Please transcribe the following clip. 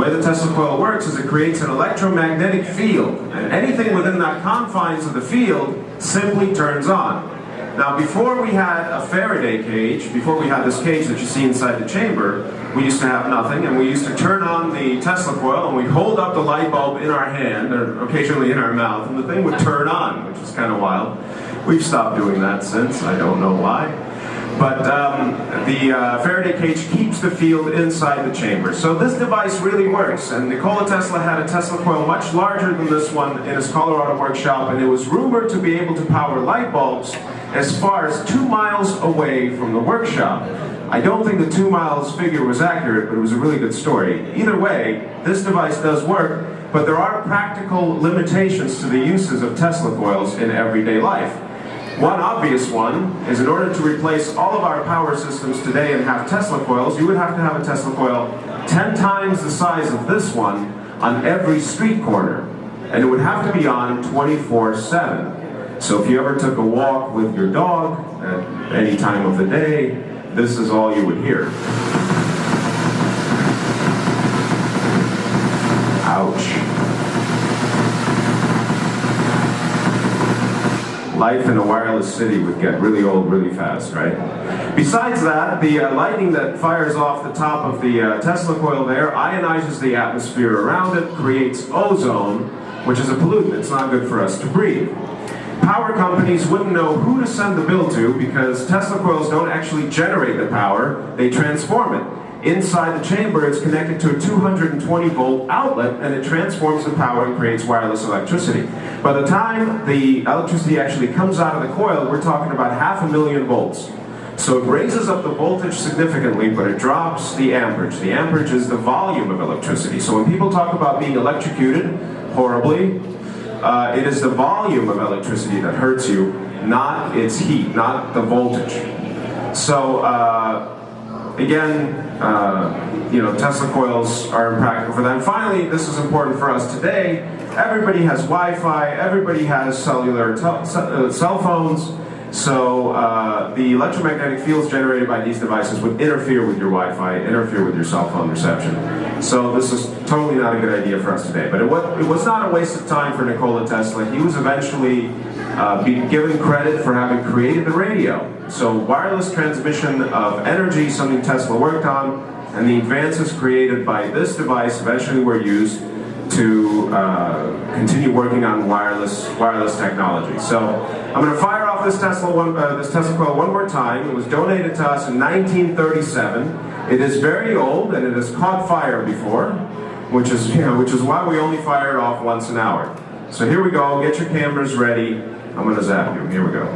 way the Tesla coil works is it creates an electromagnetic field, and anything within that confines of the field simply turns on. Now, before we had a Faraday cage, before we had this cage that you see inside the chamber, we used to have nothing, and we used to turn on the Tesla coil, and we'd hold up the light bulb in our hand, or occasionally in our mouth, and the thing would turn on, which is kind of wild. We've stopped doing that since, I don't know why. But the Faraday cage keeps the field inside the chamber. So this device really works, and Nikola Tesla had a Tesla coil much larger than this one in his Colorado workshop, and it was rumored to be able to power light bulbs as far as 2 miles away from the workshop. I don't think the 2 miles figure was accurate, but it was a really good story. Either way, this device does work, but there are practical limitations to the uses of Tesla coils in everyday life. One obvious one is in order to replace all of our power systems today and have Tesla coils, you would have to have a Tesla coil 10 times the size of this one on every street corner. And it would have to be on 24/7. So if you ever took a walk with your dog at any time of the day, this is all you would hear. Ouch. Life in a wireless city would get really old really fast, right? Besides that, the lightning that fires off the top of the Tesla coil there ionizes the atmosphere around it, creates ozone, which is a pollutant. It's not good for us to breathe. Power companies wouldn't know who to send the bill to because Tesla coils don't actually generate the power, they transform it. Inside the chamber, it's connected to a 220 volt outlet, and it transforms the power and creates wireless electricity. By the time the electricity actually comes out of the coil, we're talking about 500,000 volts. So it raises up the voltage significantly, but it drops the amperage. The amperage is the volume of electricity. So when people talk about being electrocuted horribly, it is the volume of electricity that hurts you, not its heat, not the voltage. So, again, Tesla coils are impractical for them. Finally, this is important for us today. Everybody has Wi-Fi, everybody has cellular cell phones, so the electromagnetic fields generated by these devices would interfere with your Wi-Fi, interfere with your cell phone reception. So this is totally not a good idea for us today. But it was not a waste of time for Nikola Tesla. He was eventually given credit for having created the radio. So wireless transmission of energy, something Tesla worked on, and the advances created by this device eventually were used to continue working on wireless technology. So I'm going to fire off this Tesla coil one more time. It was donated to us in 1937. It is very old, and it has caught fire before, which is why we only fire it off once an hour. So here we go. Get your cameras ready. I'm going to zap you. Here we go.